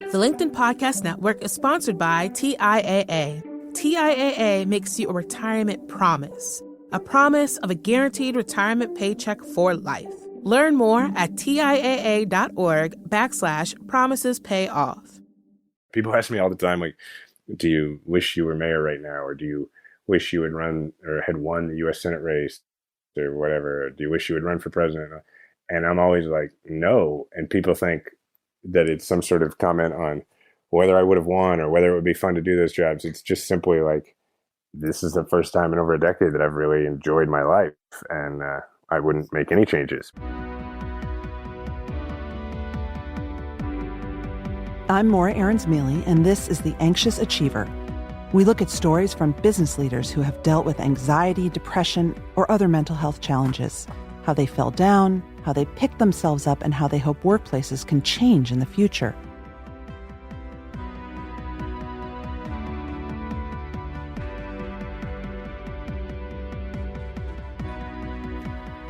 The LinkedIn Podcast Network is sponsored by TIAA. TIAA makes you a retirement promise, a promise of a guaranteed retirement paycheck for life. Learn more at TIAA.org/promises pay off. People ask me all the time, like, do you wish you were mayor right now? Or do you wish you would run or had won the U.S. Senate race or whatever? Or do you wish you would run for president? And I'm always like, no. And people think that it's some sort of comment on whether I would have won or whether it would be fun to do those jobs. It's just simply like, this is the first time in over a decade that I've really enjoyed my life, and I wouldn't make any changes. I'm Maura Aarons-Mele, and this is The Anxious Achiever. We look at stories from business leaders who have dealt with anxiety, depression, or other mental health challenges, how they fell down, how they picked themselves up, and how they hope workplaces can change in the future.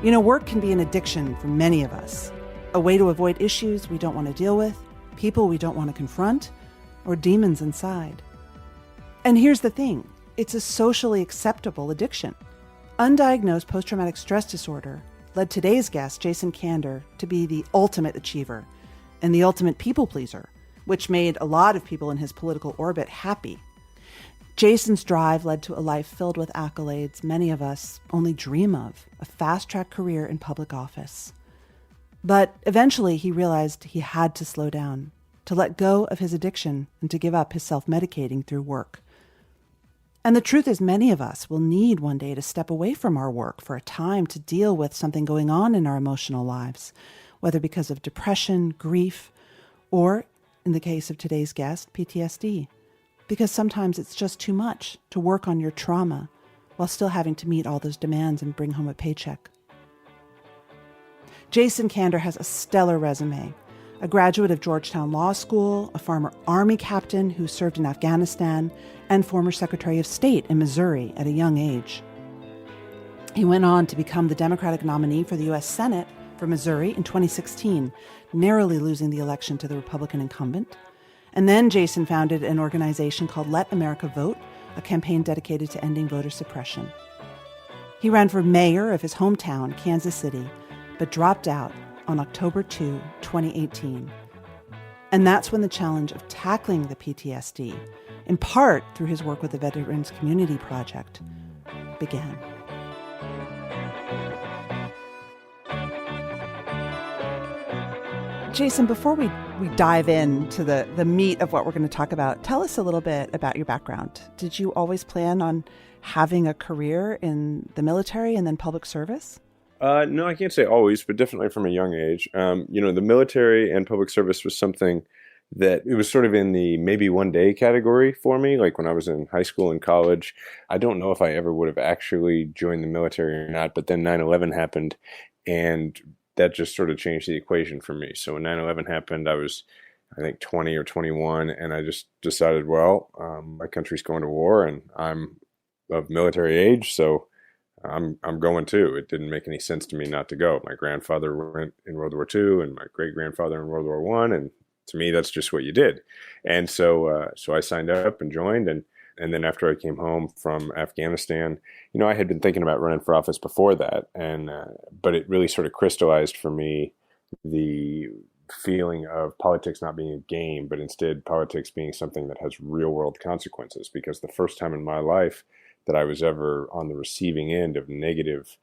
You know, work can be an addiction for many of us, a way to avoid issues we don't want to deal with, people we don't want to confront, or demons inside. And here's the thing, it's a socially acceptable addiction. Undiagnosed post-traumatic stress disorder led today's guest, Jason Kander, to be the ultimate achiever and the ultimate people pleaser, which made a lot of people in his political orbit happy. Jason's drive led to a life filled with accolades many of us only dream of, a fast-track career in public office. But eventually he realized he had to slow down, to let go of his addiction and to give up his self-medicating through work. And the truth is, many of us will need one day to step away from our work for a time to deal with something going on in our emotional lives, whether because of depression, grief, or, in the case of today's guest, PTSD. Because sometimes it's just too much to work on your trauma while still having to meet all those demands and bring home a paycheck. Jason Kander has a stellar resume. A graduate of Georgetown Law School, a former Army captain who served in Afghanistan, and former Secretary of State in Missouri at a young age. He went on to become the Democratic nominee for the U.S. Senate for Missouri in 2016, narrowly losing the election to the Republican incumbent. And then Jason founded an organization called Let America Vote, a campaign dedicated to ending voter suppression. He ran for mayor of his hometown, Kansas City, but dropped out on October 2, 2018. And that's when the challenge of tackling the PTSD, in part through his work with the Veterans Community Project, began. Jason, before we dive into the meat of what we're going to talk about, tell us a little bit about your background. Did you always plan on having a career in the military and then public service? No, I can't say always, but definitely from a young age. The military and public service was something that it was sort of in the maybe one day category for me. Like when I was in high school and college, I don't know if I ever would have actually joined the military or not, but then 9/11 happened and that just sort of changed the equation for me. So when 9/11 happened, I was, I think, 20 or 21, and I just decided, well, my country's going to war, and I'm of military age, so I'm going too. It didn't make any sense to me not to go. My grandfather went in World War II, and my great-grandfather in World War I, and to me, that's just what you did. And so I signed up and joined, and then after I came home from Afghanistan, I had been thinking about running for office before that, and but it really sort of crystallized for me the feeling of politics not being a game, but instead politics being something that has real-world consequences. Because the first time in my life that I was ever on the receiving end of negative,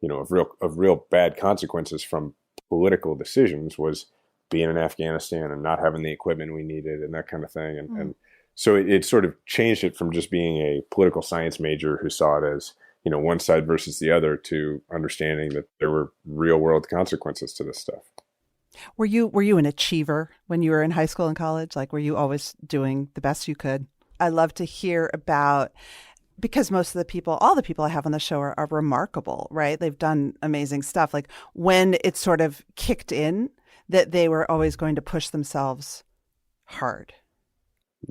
of real bad consequences from political decisions was being in Afghanistan and not having the equipment we needed and that kind of thing, and so it sort of changed it from just being a political science major who saw it as, one side versus the other, to understanding that there were real world consequences to this stuff. Were you an achiever when you were in high school and college? Like, were you always doing the best you could? I love to hear about, because most of the people, all the people I have on the show are remarkable, right? They've done amazing stuff. Like when it sort of kicked in that they were always going to push themselves hard.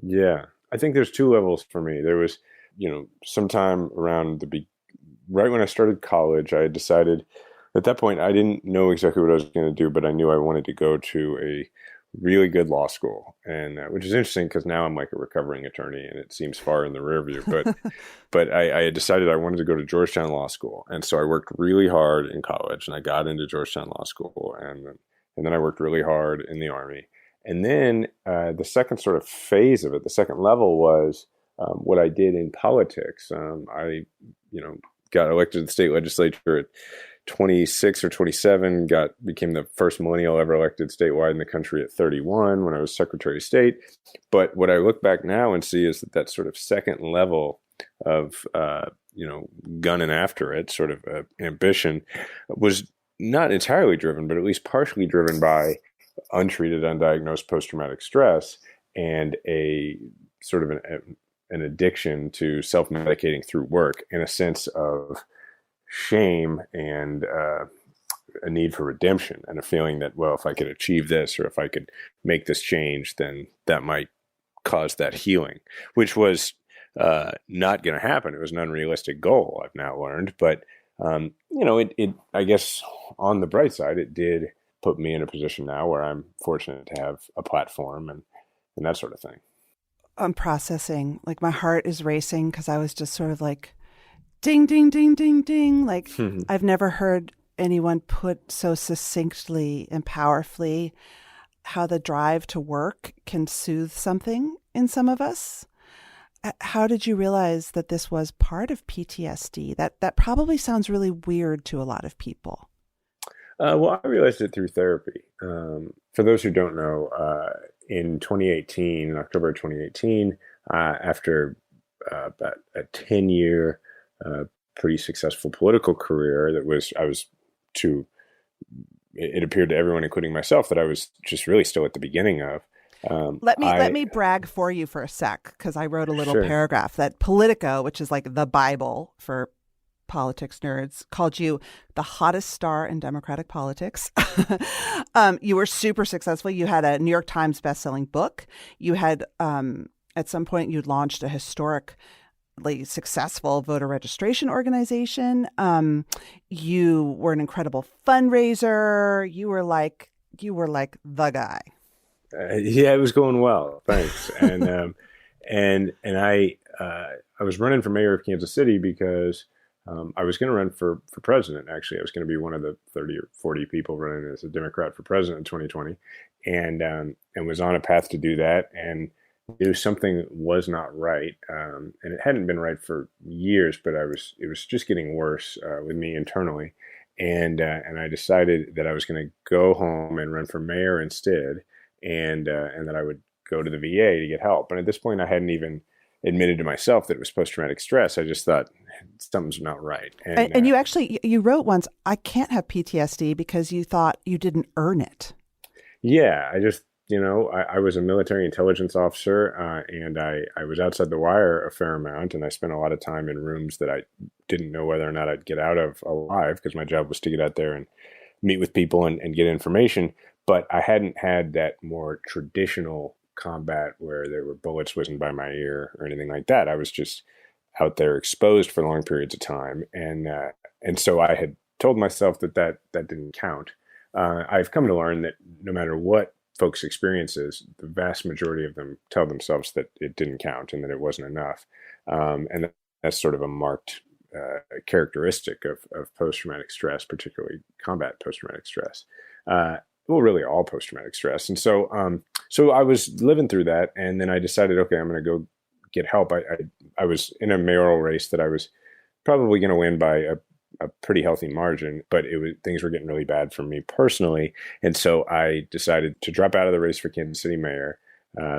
Yeah, I think there's two levels for me. There was, sometime around right when I started college, I had decided at that point, I didn't know exactly what I was going to do, but I knew I wanted to go to a really good law school, and which is interesting because now I'm like a recovering attorney, and it seems far in the rear view. But I had decided I wanted to go to Georgetown Law School, and so I worked really hard in college, and I got into Georgetown Law School, and then I worked really hard in the Army, and then the second sort of phase of it, the second level was what I did in politics. I got elected to the state legislature at 26 or 27, became the first millennial ever elected statewide in the country at 31 when I was Secretary of State. But what I look back now and see is that sort of second level of, gunning after it, sort of ambition, was not entirely driven, but at least partially driven by untreated, undiagnosed post-traumatic stress and a sort of an addiction to self-medicating through work, and a sense of shame and a need for redemption, and a feeling that, well, if I could achieve this, or if I could make this change, then that might cause that healing, which was not going to happen. It was an unrealistic goal, I've now learned. But, it I guess on the bright side, it did put me in a position now where I'm fortunate to have a platform and that sort of thing. I'm processing, like my heart is racing because I was just sort of like, ding, ding, ding, ding, ding. Like I've never heard anyone put so succinctly and powerfully how the drive to work can soothe something in some of us. How did you realize that this was part of PTSD? That probably sounds really weird to a lot of people. Well, I realized it through therapy. For those who don't know, in 2018, in October of 2018, after about a 10-year, pretty successful political career it appeared to everyone, including myself, that I was just really still at the beginning of. Let me brag for you for a sec, because I wrote a little paragraph that Politico, which is like the Bible for politics nerds, called you the hottest star in Democratic politics. You were super successful. You had a New York Times bestselling book. You had, at some point, you launched a historically successful voter registration organization. You were an incredible fundraiser. You were like the guy. Yeah, it was going well. Thanks. And I was running for mayor of Kansas City because I was going to run for president. Actually, I was going to be one of the 30 or 40 people running as a Democrat for president in 2020, and was on a path to do that, and knew something was not right, and it hadn't been right for years, but it was just getting worse with me internally, and I decided that I was going to go home and run for mayor instead, and that I would go to the VA to get help. And at this point, I hadn't even admitted to myself that it was post-traumatic stress. I just thought something's not right. And you wrote once, I can't have PTSD because you thought you didn't earn it. Yeah, I just, I was a military intelligence officer, and I was outside the wire a fair amount, and I spent a lot of time in rooms that I didn't know whether or not I'd get out of alive, because my job was to get out there and meet with people and get information. But I hadn't had that more traditional combat where there were bullets whizzing by my ear or anything like that. I was just out there exposed for long periods of time, and so I had told myself that didn't count. I've come to learn that no matter what folks' experiences, the vast majority of them tell themselves that it didn't count and that it wasn't enough, and that's sort of a marked characteristic of post-traumatic stress, particularly combat post-traumatic stress. Well, really all post-traumatic stress. And so I was living through that, and then I decided, okay, I'm going to go get help. I was in a mayoral race that I was probably going to win by a pretty healthy margin, but things were getting really bad for me personally. And so I decided to drop out of the race for Kansas City mayor,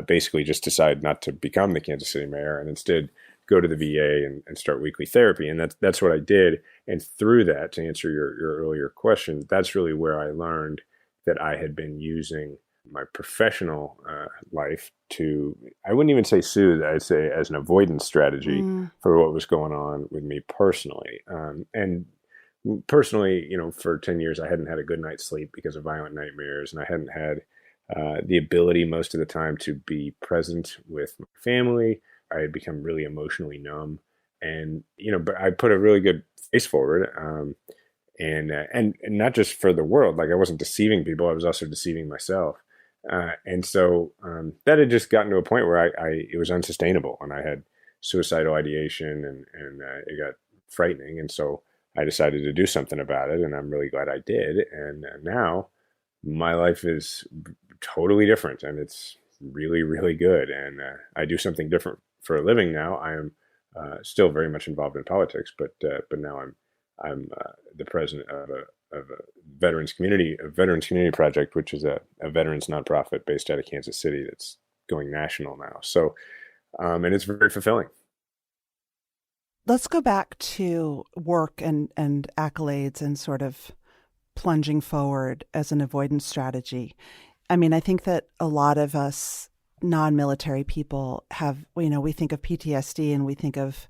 basically just decide not to become the Kansas City mayor, and instead go to the VA and start weekly therapy. And that's what I did. And through that, to answer your earlier question, that's really where I learned that I had been using my professional life to, I wouldn't even say soothe, I'd say as an avoidance strategy for what was going on with me personally. And personally, for 10 years, I hadn't had a good night's sleep because of violent nightmares, and I hadn't had the ability most of the time to be present with my family. I had become really emotionally numb, and, but I put a really good face forward. And not just for the world, like I wasn't deceiving people, I was also deceiving myself. And so that had just gotten to a point where it was unsustainable, and I had suicidal ideation, and it got frightening. And so I decided to do something about it, and I'm really glad I did. And now my life is totally different, and it's really, really good. And I do something different for a living now. I am still very much involved in politics, but now I'm the president of a veterans community project, which is a veterans nonprofit based out of Kansas City that's going national now. So, and it's very fulfilling. Let's go back to work and accolades and sort of plunging forward as an avoidance strategy. I mean, I think that a lot of us non-military people have, we think of PTSD and we think of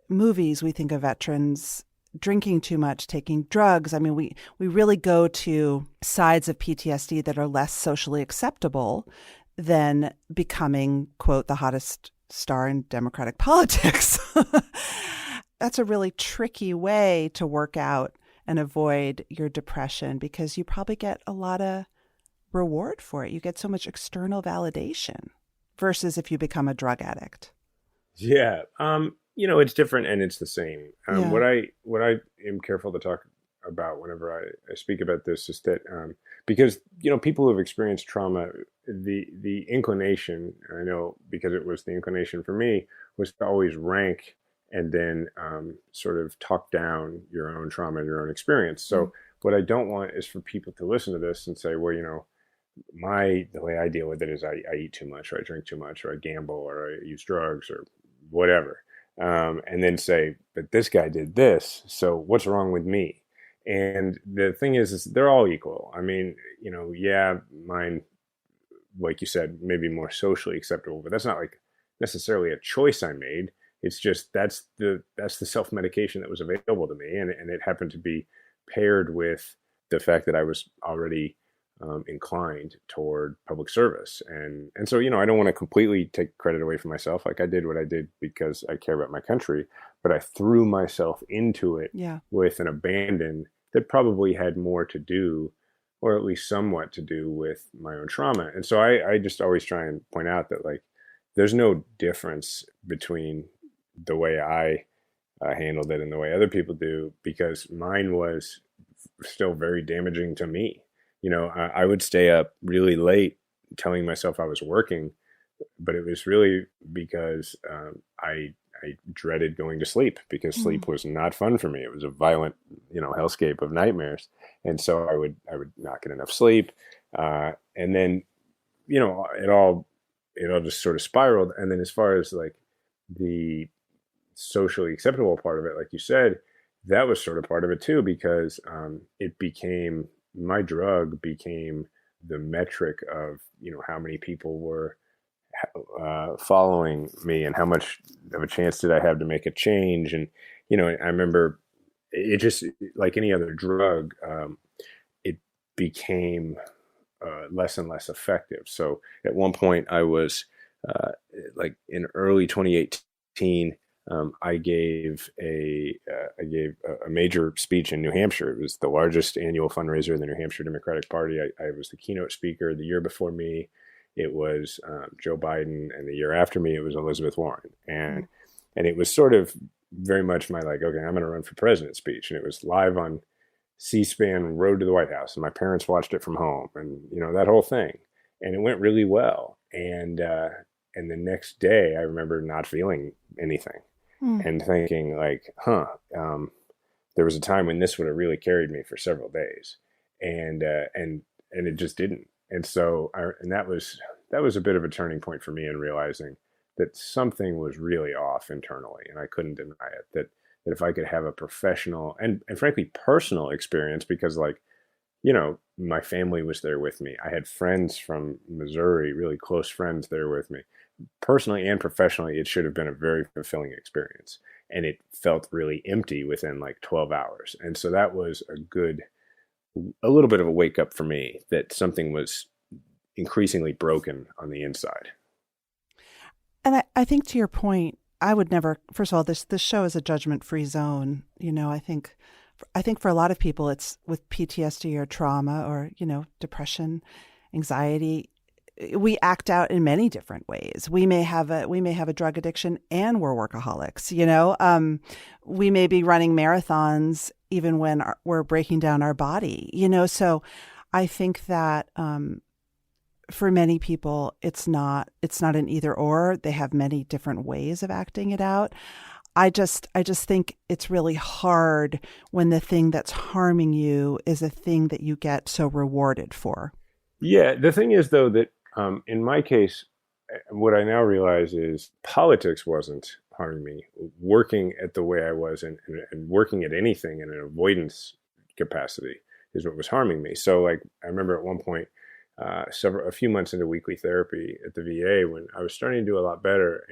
movies, we think of veterans drinking too much, taking drugs. I mean, we really go to sides of PTSD that are less socially acceptable than becoming, quote, the hottest star in Democratic politics. That's a really tricky way to work out and avoid your depression, because you probably get a lot of reward for it. You get so much external validation versus if you become a drug addict. Yeah. It's different and it's the same. What I am careful to talk about whenever I speak about this is that because people who have experienced trauma, the inclination, I know because it was the inclination for me, was to always rank and then sort of talk down your own trauma and your own experience. So what I don't want is for people to listen to this and say, well, the way I deal with it is I eat too much, or I drink too much, or I gamble, or I use drugs, or whatever. And then say, but this guy did this, so what's wrong with me? And the thing is they're all equal. I mean, mine, like you said, maybe more socially acceptable, but that's not like necessarily a choice I made. It's just that's the self-medication that was available to me, and it happened to be paired with the fact that I was already inclined toward public service. And so, I don't want to completely take credit away from myself. Like, I did what I did because I care about my country, but I threw myself into it with an abandon that probably had more to do, or at least somewhat to do, with my own trauma. And so I just always try and point out that, like, there's no difference between the way I handled it and the way other people do, because mine was still very damaging to me. I would stay up really late telling myself I was working, but it was really because I dreaded going to sleep, because sleep was not fun for me. It was a violent, hellscape of nightmares. And so I would not get enough sleep. And then, it all just sort of spiraled. And then as far as like the socially acceptable part of it, like you said, that was sort of part of it too, because my drug became the metric of, how many people were following me and how much of a chance did I have to make a change. And, I remember it just, like any other drug, it became less and less effective. So at one point I was like in early 2018, I gave a major speech in New Hampshire. It was the largest annual fundraiser of the New Hampshire Democratic Party. I was the keynote speaker. The year before me, it was Joe Biden, and the year after me, it was Elizabeth Warren. And it was sort of very much my, like, okay, I'm going to run for president speech. And it was live on C-SPAN, Road to the White House, and my parents watched it from home, and that whole thing. And it went really well. And the next day, I remember not feeling anything. And thinking, like, there was a time when this would have really carried me for several days, and it just didn't. And so, that was a bit of a turning point for me in realizing that something was really off internally, and I couldn't deny it. That if I could have a professional and frankly personal experience, because, like, my family was there with me. I had friends from Missouri, really close friends there with me. Personally and professionally, it should have been a very fulfilling experience. And it felt really empty within like 12 hours. And so that was a little bit of a wake up for me that something was increasingly broken on the inside. And I think, to your point, I would never, first of all, this show is a judgment-free zone. I think for a lot of people, it's with PTSD or trauma or, depression, anxiety. we act out in many different ways. We may have a drug addiction and we're workaholics. We may be running marathons even when we're breaking down our body. So I think that for many people, it's not an either or. They have many different ways of acting it out. I just think it's really hard when the thing that's harming you is a thing that you get so rewarded for. Yeah, the thing is, though, that in my case, what I now realize is politics wasn't harming me. Working at the way I was and working at anything in an avoidance capacity is what was harming me. So, like, I remember at one point, a few months into weekly therapy at the VA, when I was starting to do a lot better,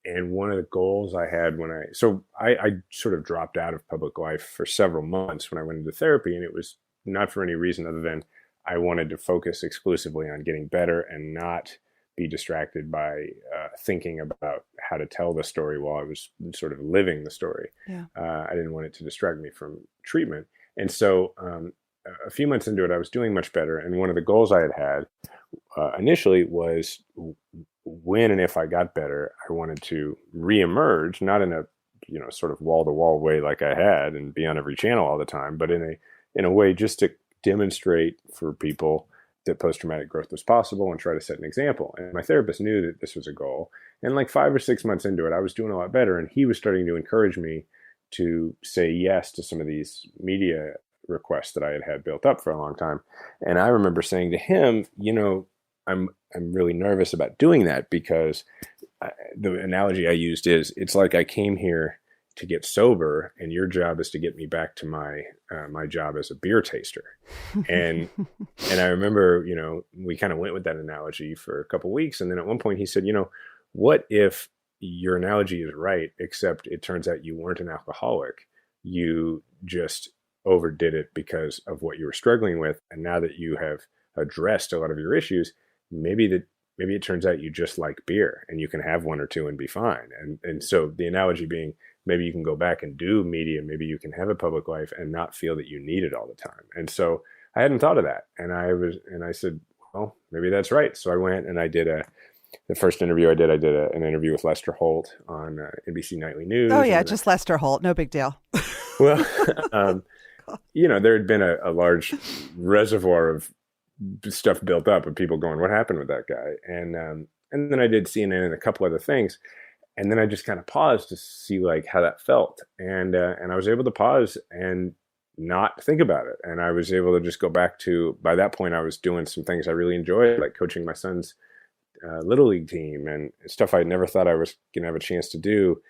and one of the goals I had I sort of dropped out of public life for several months when I went into therapy, and it was not for any reason other than I wanted to focus exclusively on getting better and not be distracted by thinking about how to tell the story while I was sort of living the story. Yeah. I didn't want it to distract me from treatment. And so a few months into it, I was doing much better. And one of the goals I had initially was when and if I got better, I wanted to reemerge, not in a sort of wall-to-wall way like I had and be on every channel all the time, but in a way just to demonstrate for people that post-traumatic growth was possible and try to set an example. And my therapist knew that this was a goal. And like 5 or 6 months into it, I was doing a lot better. And he was starting to encourage me to say yes to some of these media requests that I had built up for a long time. And I remember saying to him, I'm really nervous about doing that because the analogy I used is it's like I came here to get sober, and your job is to get me back to my job as a beer taster. And I remember, we kind of went with that analogy for a couple of weeks, and then at one point he said, what if your analogy is right, except it turns out you weren't an alcoholic, you just overdid it because of what you were struggling with, and now that you have addressed a lot of your issues, maybe it turns out you just like beer and you can have one or two and be fine. And so the analogy being, maybe you can go back and do media, maybe you can have a public life and not feel that you need it all the time. And so I hadn't thought of that. And I said, well, maybe that's right. So I went and I did the first interview I did an interview with Lester Holt on NBC Nightly News. Oh yeah, just Lester Holt, no big deal. Well, there had been a large reservoir of stuff built up of people going, what happened with that guy? And then I did CNN and a couple other things. And then I just kind of paused to see like how that felt. And I was able to pause and not think about it. And I was able to just go back to, by that point, I was doing some things I really enjoyed, like coaching my son's Little League team and stuff I never thought I was going to have a chance to do,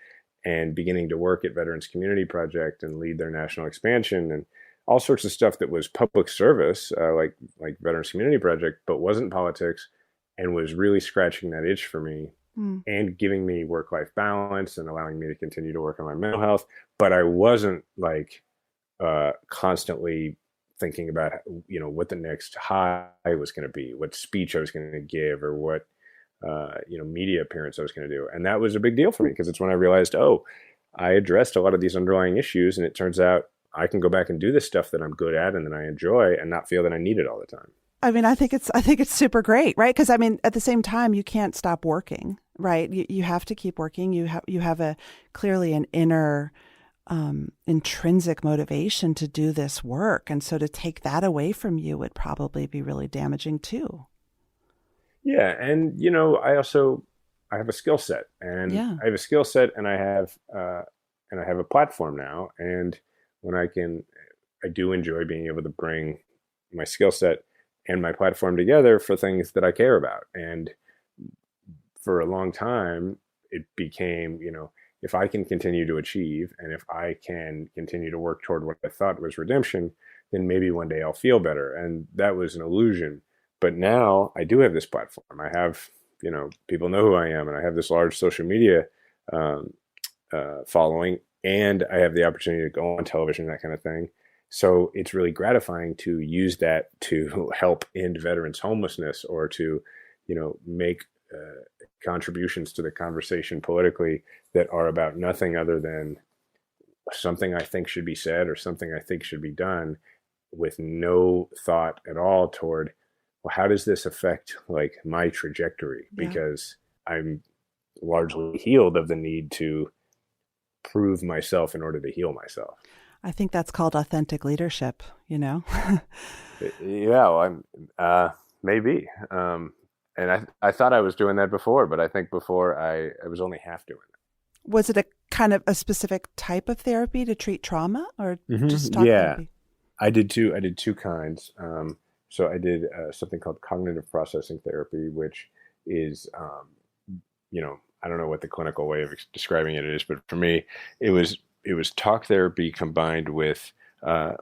and beginning to work at Veterans Community Project and lead their national expansion and all sorts of stuff that was public service, like Veterans Community Project, but wasn't politics, and was really scratching that itch for me and giving me work-life balance and allowing me to continue to work on my mental health. But I wasn't like constantly thinking about, what the next high was going to be, what speech I was going to give, or what, media appearance I was going to do. And that was a big deal for me because it's when I realized, I addressed a lot of these underlying issues, and it turns out I can go back and do this stuff that I'm good at and that I enjoy and not feel that I need it all the time. I mean, I think it's super great, right? Because at the same time, you can't stop working, right? You have to keep working. You have clearly an inner intrinsic motivation to do this work, and so to take that away from you would probably be really damaging too. Yeah, and I have a skill set, and I have a skill set, and I have a platform now, and when I do enjoy being able to bring my skill set and my platform together for things that I care about. And for a long time, it became, if I can continue to achieve, and if I can continue to work toward what I thought was redemption, then maybe one day I'll feel better. And that was an illusion. But now I do have this platform. I have, people know who I am, and I have this large social media following, and I have the opportunity to go on television, that kind of thing. So it's really gratifying to use that to help end veterans' homelessness, or to, make contributions to the conversation politically that are about nothing other than something I think should be said or something I think should be done, with no thought at all toward well, how does this affect like my trajectory? Yeah. Because I'm largely healed of the need to prove myself in order to heal myself. I think that's called authentic leadership, you know? Yeah, well, I'm maybe. And I thought I was doing that before, but I think before I was only half doing Was it a kind of a specific type of therapy to treat trauma or it. just talk Yeah, therapy? I did two kinds. So I did something called cognitive processing therapy, which is, I don't know what the clinical way of describing it is, but for me, it was talk therapy combined with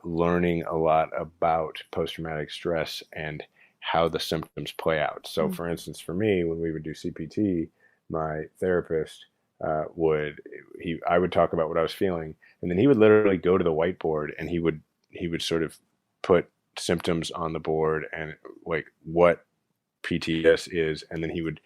learning a lot about post-traumatic stress and how the symptoms play out. So, Mm. for instance, for me, when we would do CPT, my therapist I would talk about what I was feeling, and then he would literally go to the whiteboard and he would sort of put symptoms on the board and like what PTS is, and then he would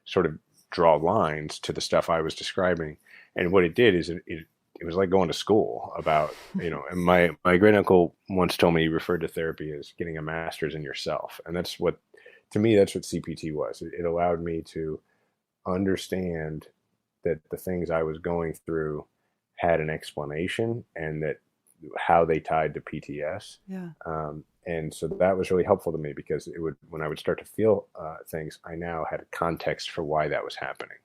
sort of draw lines to the stuff I was describing. And what it did is it was like going to school about, and my great uncle once told me he referred to therapy as getting a master's in yourself. And to me, that's what CPT was. It allowed me to understand that the things I was going through had an explanation and that how they tied to PTS. Yeah. And so that was really helpful to me because when I would start to feel things, I now had a context for why that was happening.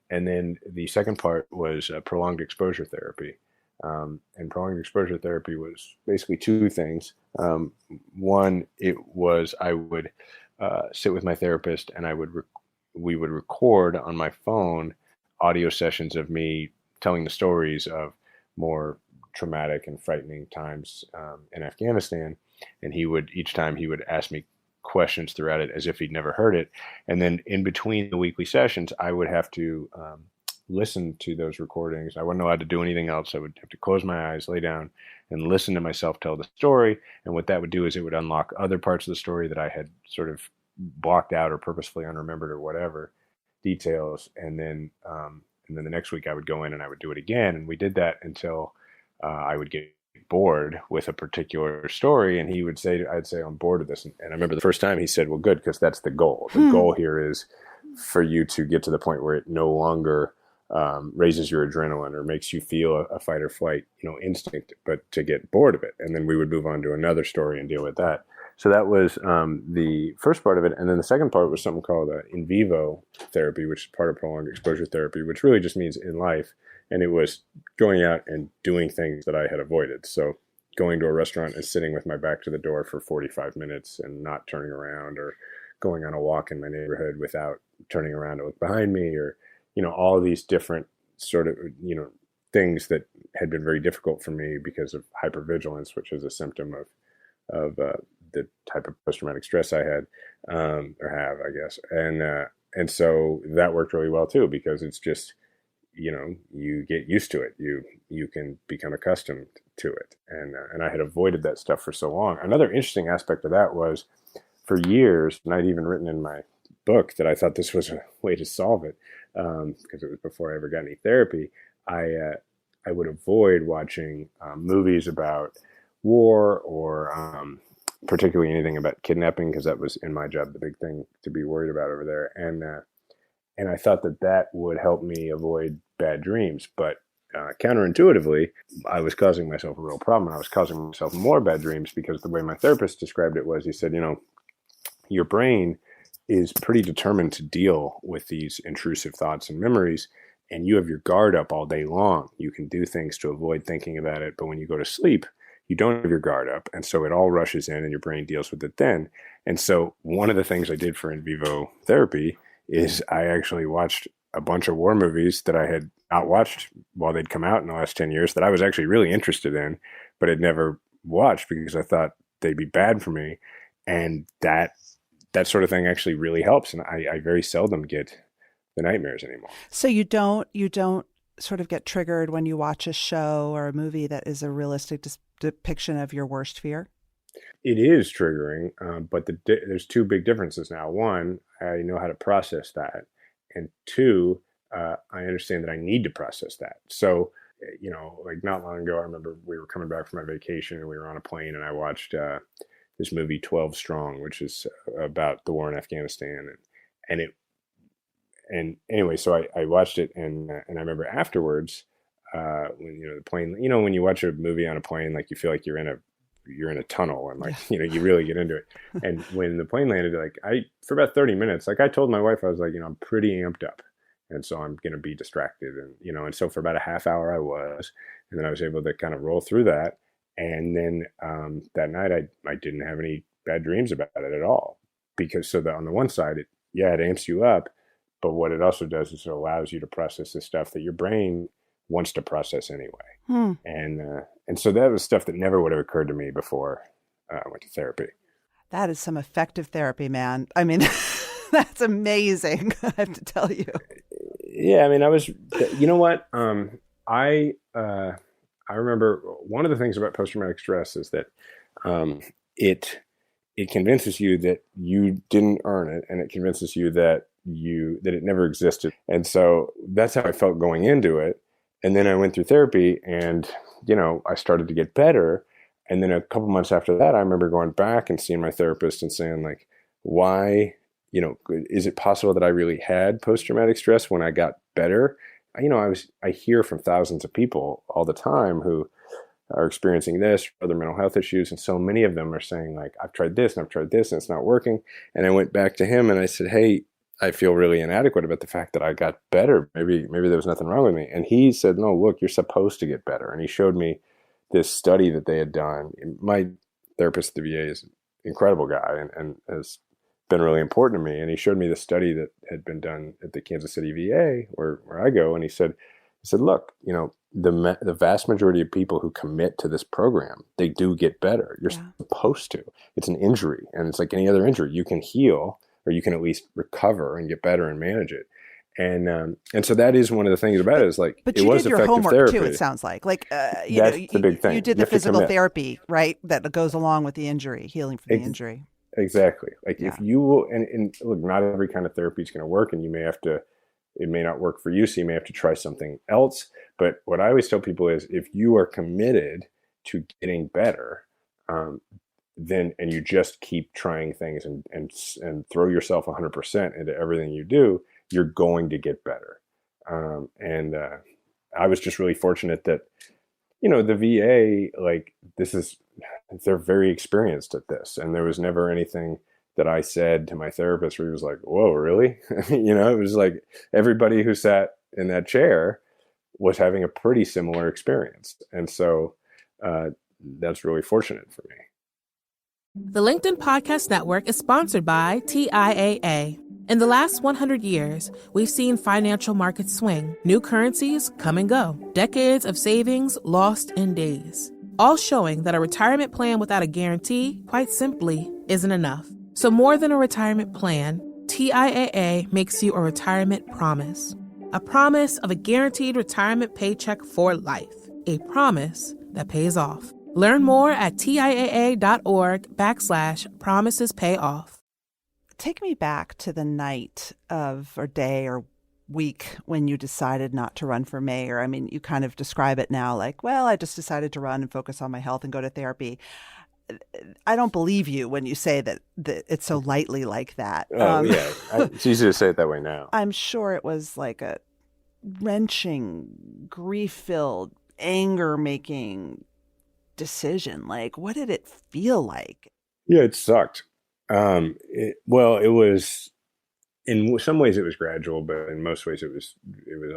And then the second part was prolonged exposure therapy. And prolonged exposure therapy was basically two things. One, it was I would sit with my therapist and we would record on my phone audio sessions of me telling the stories of more traumatic and frightening times in Afghanistan. And each time he would ask me questions throughout it as if he'd never heard it. And then in between the weekly sessions, I would have to listen to those recordings. I wasn't allowed to do anything else. I would have to close my eyes, lay down, and listen to myself tell the story. And what that would do is it would unlock other parts of the story that I had sort of blocked out or purposefully unremembered or whatever details. And then the next week I would go in and I would do it again. And we did that until I would get bored with a particular story, and I'd say I'm bored of this. And I remember the first time he said, well, good, because that's the goal. The goal here is for you to get to the point where it no longer raises your adrenaline or makes you feel a fight or flight, instinct, but to get bored of it. And then we would move on to another story and deal with that. So that was the first part of it. And then the second part was something called in vivo therapy, which is part of prolonged exposure therapy, which really just means in life. And it was going out and doing things that I had avoided. So going to a restaurant and sitting with my back to the door for 45 minutes and not turning around, or going on a walk in my neighborhood without turning around to look behind me, or, all of these different sort of, things that had been very difficult for me because of hypervigilance, which is a symptom of the type of post-traumatic stress I had, or have, I guess. And so that worked really well too, because it's just, you get used to it. You can become accustomed to it. And I had avoided that stuff for so long. Another interesting aspect of that was for years, and I'd even written in my book that I thought this was a way to solve it, because it was before I ever got any therapy. I would avoid watching movies about war or particularly anything about kidnapping, because that was in my job the big thing to be worried about over there. And I thought that would help me avoid bad dreams. But counterintuitively, I was causing myself a real problem. And I was causing myself more bad dreams, because the way my therapist described it was, he said, your brain is pretty determined to deal with these intrusive thoughts and memories, and you have your guard up all day long. You can do things to avoid thinking about it, but when you go to sleep, you don't have your guard up, and so it all rushes in and your brain deals with it then. And so one of the things I did for in vivo therapy is I actually watched a bunch of war movies that I had not watched while they'd come out in the last 10 years that I was actually really interested in, but had never watched because I thought they'd be bad for me. And that sort of thing actually really helps. And I very seldom get the nightmares anymore. So you don't sort of get triggered when you watch a show or a movie that is a realistic depiction of your worst fear? It is triggering, but there's two big differences now. One, I know how to process that. And two, I understand that I need to process that. So, like not long ago, I remember we were coming back from my vacation and we were on a plane, and I watched this movie 12 Strong, which is about the war in Afghanistan, and anyway, so I watched it, and I remember afterwards, when the plane, when you watch a movie on a plane, like you feel like you're in a tunnel, and like you really get into it. And when the plane landed, like for about 30 minutes, like I told my wife, I was like, I'm pretty amped up, and so I'm gonna be distracted, and so for about a half hour I was, and then I was able to kind of roll through that, and then that night I didn't have any bad dreams about it at all, because on the one side it amps you up. But what it also does is it allows you to process the stuff that your brain wants to process anyway. And so that was stuff that never would have occurred to me before I went to therapy. That is some effective therapy, man. I mean, that's amazing, I have to tell you. Yeah, I mean, you know what? I remember one of the things about post-traumatic stress is that it convinces you that you didn't earn it, and it convinces you that it never existed. And so that's how I felt going into it. And then I went through therapy, and I started to get better. And then a couple months after that, I remember going back and seeing my therapist and saying, like, why, is it possible that I really had post-traumatic stress when I got better? I hear from thousands of people all the time who are experiencing this, other mental health issues. And so many of them are saying, like, I've tried this and I've tried this and it's not working. And I went back to him and I said, hey, I feel really inadequate about the fact that I got better. Maybe there was nothing wrong with me. And he said, no, look, you're supposed to get better. And he showed me this study that they had done. My therapist at the VA is an incredible guy and has been really important to me. And he showed me the study that had been done at the Kansas City VA where I go. And he said, look, the vast majority of people who commit to this program, they do get better. You're supposed to. It's an injury. And it's like any other injury. You can heal, or you can at least recover and get better and manage it. And so that is one of the things about it is like, but it was did your effective homework therapy. Too, it sounds like that's the big thing. You did the physical therapy, right? That goes along with the injury, healing from the injury. Exactly. Like if you will, and look, not every kind of therapy is going to work, and it may not work for you. So you may have to try something else. But what I always tell people is if you are committed to getting better, then you just keep trying things and throw yourself 100% into everything you do, you're going to get better. I was just really fortunate that, the VA, like they're very experienced at this. And there was never anything that I said to my therapist where he was like, whoa, really? It was like everybody who sat in that chair was having a pretty similar experience. And so that's really fortunate for me. The LinkedIn Podcast Network is sponsored by TIAA. In the last 100 years, we've seen financial markets swing, new currencies come and go, decades of savings lost in days, all showing that a retirement plan without a guarantee, quite simply, isn't enough. So more than a retirement plan, TIAA makes you a retirement promise. A promise of a guaranteed retirement paycheck for life. A promise that pays off. Learn more at TIAA.org/promisespayoff. Take me back to the night or day or week when you decided not to run for mayor. I mean, you kind of describe it now like, well, I just decided to run and focus on my health and go to therapy. I don't believe you when you say that it's so lightly like that. Yeah. It's easy to say it that way now. I'm sure it was like a wrenching, grief-filled, anger-making decision. Like, what did it feel like? Yeah, it sucked. It was, in some ways it was gradual, but in most ways it was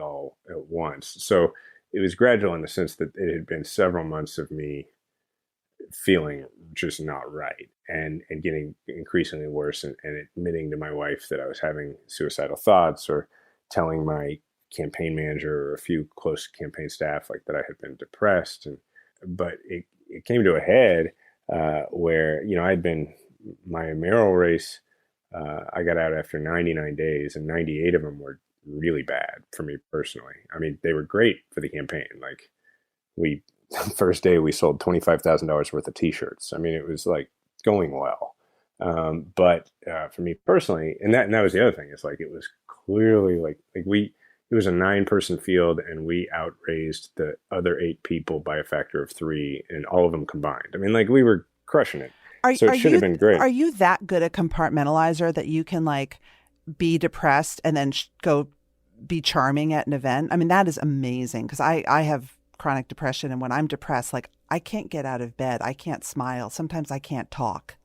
all at once. So it was gradual in the sense that it had been several months of me feeling just not right and getting increasingly worse and admitting to my wife that I was having suicidal thoughts, or telling my campaign manager or a few close campaign staff like that I had been depressed. But it came to a head where, I'd been my mayoral race. I got out after 99 days, and 98 of them were really bad for me personally. I mean, they were great for the campaign. Like first day we sold $25,000 worth of t-shirts. I mean, it was like going well. But for me personally, and that was the other thing, is like, it was clearly it was a 9-person field, and we outraised the other 8 people by a factor of 3, and all of them combined. I mean, like, we were crushing it. So it should have been great. Are you that good a compartmentalizer that you can like be depressed and then go be charming at an event? I mean, that is amazing because I have chronic depression, and when I'm depressed, like I can't get out of bed. I can't smile. Sometimes I can't talk.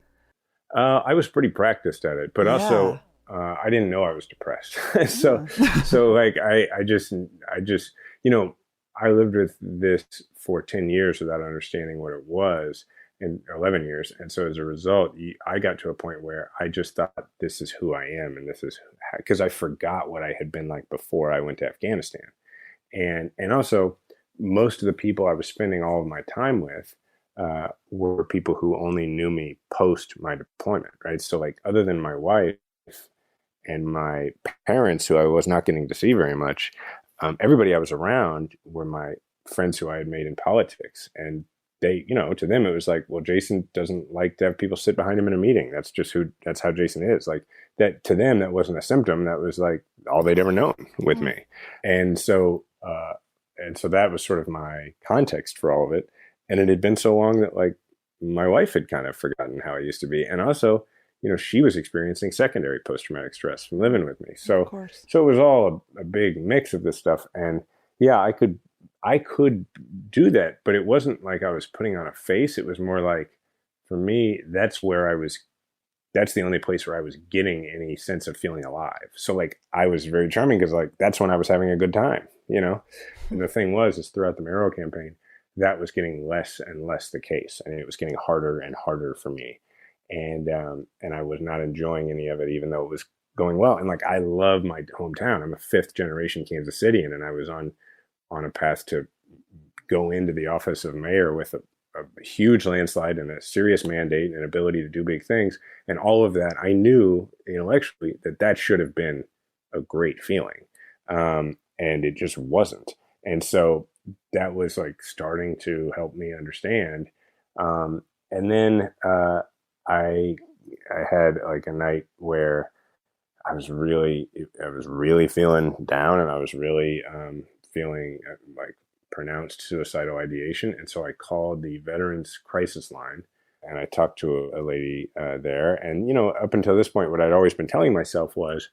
I was pretty practiced at it, but also I didn't know I was depressed. So like I just, I lived with this for 10 years without understanding what it was, and 11 years. And so as a result, I got to a point where I just thought, this is who I am. And this is because I forgot what I had been like before I went to Afghanistan. And also most of the people I was spending all of my time with were people who only knew me post my deployment, right? So like other than my wife and my parents, who I was not getting to see very much, everybody I was around were my friends who I had made in politics. And they, to them, it was like, well, Jason doesn't like to have people sit behind him in a meeting. That's how Jason is. Like that, to them, that wasn't a symptom. That was like all they'd ever known with me. And so that was sort of my context for all of it. And it had been so long that like my wife had kind of forgotten how I used to be. And also, she was experiencing secondary post-traumatic stress from living with me. So it was all a big mix of this stuff. And yeah, I could do that, but it wasn't like I was putting on a face. It was more like, for me, that's the only place where I was getting any sense of feeling alive. So like, I was very charming because like, that's when I was having a good time, And the thing is throughout the mayoral campaign, that was getting less and less the case. And it was getting harder and harder for me. And I was not enjoying any of it, even though it was going well. And like, I love my hometown. I'm a 5th generation Kansas Cityan, and I was on a path to go into the office of mayor with a huge landslide and a serious mandate and ability to do big things. And all of that, I knew intellectually that should have been a great feeling. And it just wasn't. And so that was like starting to help me understand. And then I had like a night where I was really feeling down, and I was really feeling like pronounced suicidal ideation. And so I called the Veterans Crisis Line, and I talked to a lady there. And, up until this point, what I'd always been telling myself was,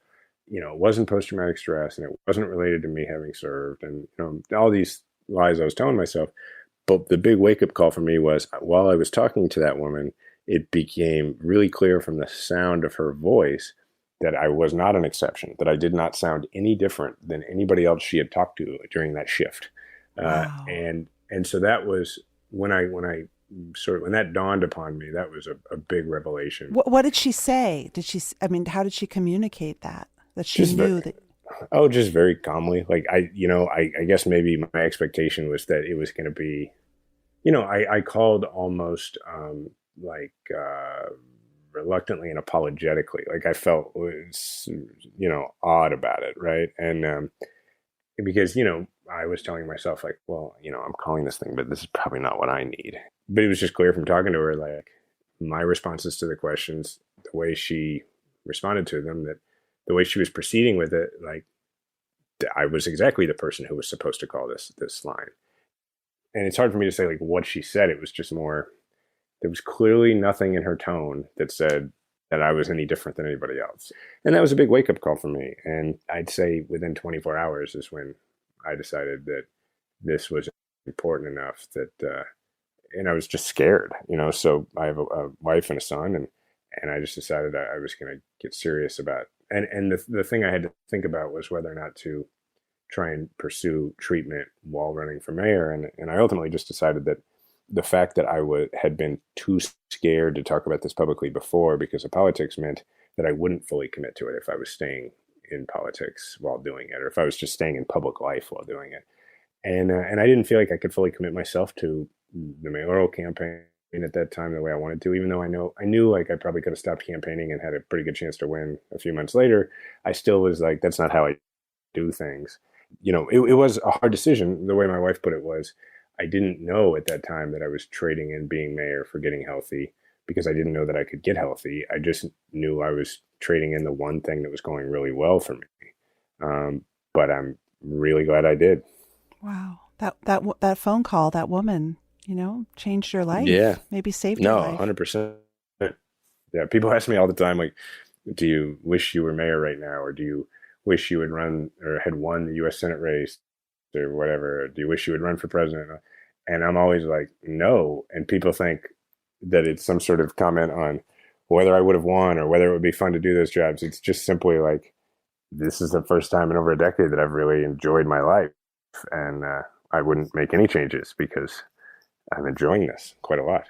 it wasn't post-traumatic stress, and it wasn't related to me having served, and, all these lies I was telling myself. But the big wake-up call for me was, while I was talking to that woman, it became really clear from the sound of her voice that I was not an exception, that I did not sound any different than anybody else she had talked to during that shift. Wow. And so that was when that dawned upon me, that was a big revelation. What did she say? How did she communicate that she knew that? Oh, just very calmly. Like I guess maybe my expectation was that it was going to be, I called almost reluctantly and apologetically. Like I felt was, odd about it. Right. And because, I was telling myself like, well, I'm calling this thing, but this is probably not what I need. But it was just clear from talking to her, like my responses to the questions, the way she responded to them, that the way she was proceeding with it, like I was exactly the person who was supposed to call this line. And it's hard for me to say like what she said. It was just more, there was clearly nothing in her tone that said that I was any different than anybody else. And that was a big wake up call for me. And I'd say within 24 hours is when I decided that this was important enough that, and I was just scared, so I have a wife and a son, and I just decided I was going to get serious about, and the thing I had to think about was whether or not to try and pursue treatment while running for mayor. And I ultimately just decided that the fact that I had been too scared to talk about this publicly before because of politics meant that I wouldn't fully commit to it if I was staying in politics while doing it, or if I was just staying in public life while doing it. And I didn't feel like I could fully commit myself to the mayoral campaign at that time the way I wanted to, even though I knew like I probably could have stopped campaigning and had a pretty good chance to win a few months later. I still was like, that's not how I do things. It was a hard decision. The way my wife put it was, I didn't know at that time that I was trading in being mayor for getting healthy, because I didn't know that I could get healthy. I just knew I was trading in the one thing that was going really well for me. But I'm really glad I did. Wow. That phone call, that woman, changed your life. Yeah. Maybe saved your life. No, 100%. Yeah. People ask me all the time, like, do you wish you were mayor right now? Or do you wish you would run or had won the U.S. Senate race or whatever? Or do you wish you would run for president? And I'm always like, no. And people think that it's some sort of comment on whether I would have won or whether it would be fun to do those jobs. It's just simply like, this is the first time in over a decade that I've really enjoyed my life. And I wouldn't make any changes because I'm enjoying this quite a lot.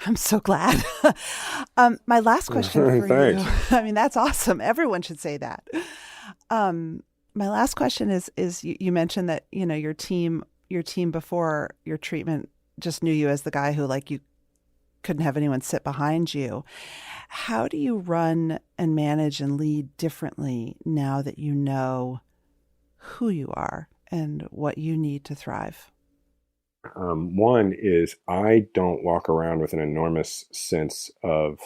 I'm so glad. My last question for Thanks. you. I mean, that's awesome. Everyone should say that. My last question is you mentioned that, your team before your treatment just knew you as the guy who, like, you couldn't have anyone sit behind you. How do you run and manage and lead differently now that you know who you are and what you need to thrive? One is I don't walk around with an enormous sense of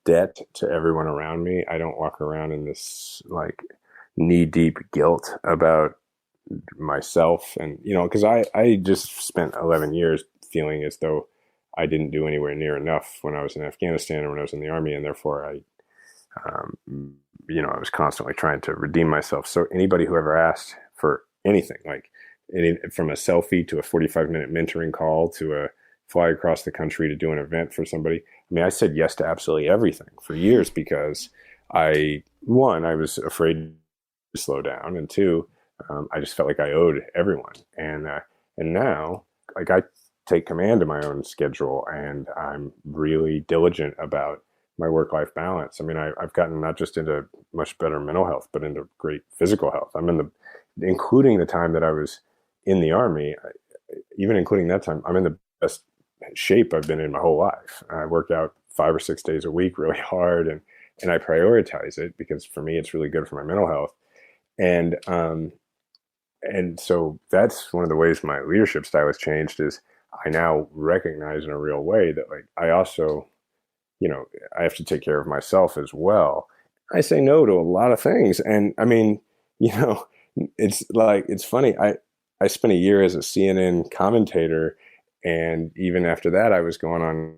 debt to everyone around me. I don't walk around in this like knee-deep guilt about myself. And, because I just spent 11 years feeling as though I didn't do anywhere near enough when I was in Afghanistan or when I was in the Army. And therefore I was constantly trying to redeem myself. So anybody who ever asked for anything, like from a selfie to a 45-minute mentoring call to a fly across the country to do an event for somebody, I mean, I said yes to absolutely everything for years because I was afraid to slow down, and two, I just felt like I owed everyone. And now, like, I take command of my own schedule, and I'm really diligent about my work-life balance. I mean, I've gotten not just into much better mental health, but into great physical health. Including the time that I was in the Army, even including that time, I'm in the best shape I've been in my whole life. I work out 5 or 6 days a week really hard, and I prioritize it because for me, it's really good for my mental health. And so that's one of the ways my leadership style has changed is I now recognize in a real way that, like, I also, I have to take care of myself as well. I say no to a lot of things. And I mean, it's funny. I spent a year as a CNN commentator, and even after that, I was going on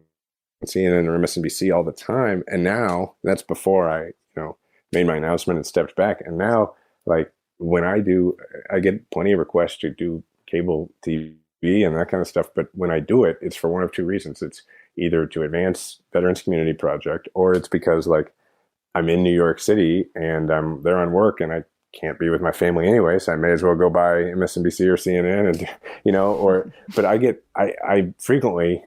CNN or MSNBC all the time. And now that's before I, made my announcement and stepped back. And now, like, when I get plenty of requests to do cable TV and that kind of stuff. But when I do it, it's for one of two reasons. It's either to advance Veterans Community Project, or it's because, like, I'm in New York City and I'm there on work and I can't be with my family anyway, so I may as well go by MSNBC or CNN and, but I frequently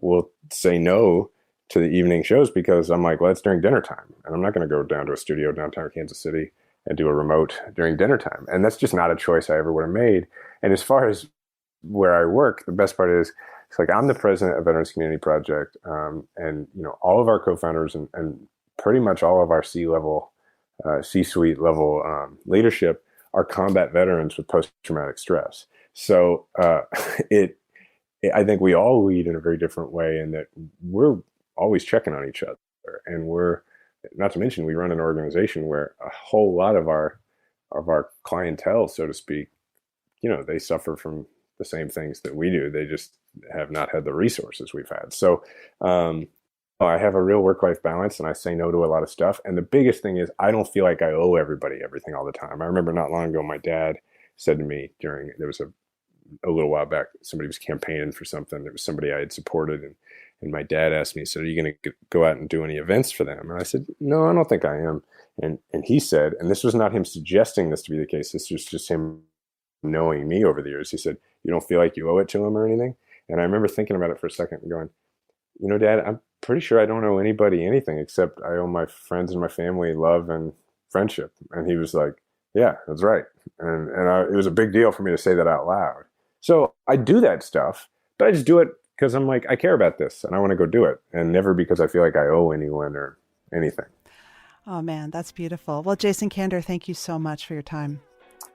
will say no to the evening shows because I'm like, well, it's during dinner time and I'm not going to go down to a studio downtown Kansas City and do a remote during dinner time. And that's just not a choice I ever would have made. And as far as where I work, the best part is, it's like I'm the president of Veterans Community Project. And, all of our co-founders and pretty much all of our C-suite level leadership are combat veterans with post-traumatic stress. So I think we all lead in a very different way, in that we're always checking on each other. And we're, not to mention, we run an organization where a whole lot of our clientele, so to speak, they suffer from the same things that we do. They just have not had the resources we've had. So I have a real work-life balance, and I say no to a lot of stuff. And the biggest thing is I don't feel like I owe everybody everything all the time. I remember not long ago, my dad said to me there was a little while back, somebody was campaigning for something. There was somebody I had supported, and my dad asked me, so are you going to go out and do any events for them? And I said, no, I don't think I am. And he said, and this was not him suggesting this to be the case, this was just him knowing me over the years. He said, you don't feel like you owe it to him or anything? And I remember thinking about it for a second and going, Dad, I'm pretty sure I don't owe anybody anything except I owe my friends and my family love and friendship. And he was like, yeah, that's right. And it was a big deal for me to say that out loud. So I do that stuff, but I just do it because I'm like, I care about this and I want to go do it, and never because I feel like I owe anyone or anything. Oh, man, that's beautiful. Well, Jason Kander, thank you so much for your time.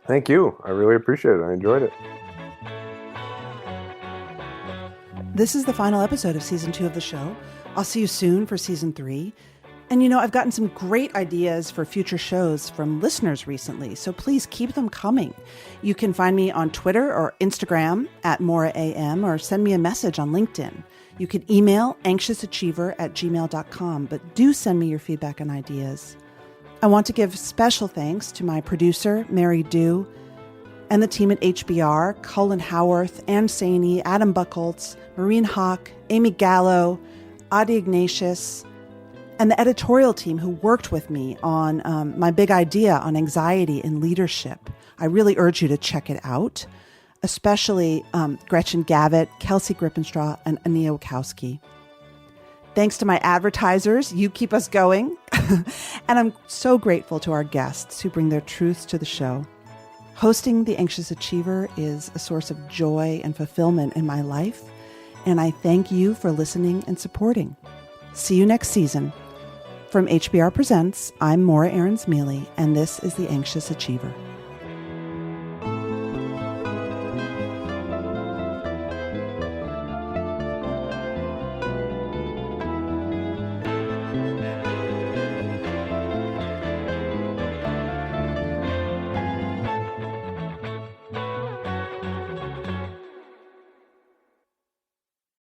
Thank you. I really appreciate it. I enjoyed it. This is the final episode of Season 2 of the show. I'll see you soon for Season 3. And I've gotten some great ideas for future shows from listeners recently, so please keep them coming. You can find me on Twitter or Instagram at MauraAM, or send me a message on LinkedIn. You can email anxiousachiever@gmail.com, but do send me your feedback and ideas. I want to give special thanks to my producer, Mary Dew, and the team at HBR, Cullen Howarth, Ann Saney, Adam Buchholz, Maureen Hawk, Amy Gallo, Adi Ignatius, and the editorial team who worked with me on my big idea on anxiety in leadership. I really urge you to check it out, especially Gretchen Gavitt, Kelsey Grippenstraw, and Ania Wachowski. Thanks to my advertisers, you keep us going. And I'm so grateful to our guests who bring their truths to the show. Hosting The Anxious Achiever is a source of joy and fulfillment in my life, and I thank you for listening and supporting. See you next season. From HBR Presents, I'm Maura Aarons-Mele, and this is The Anxious Achiever.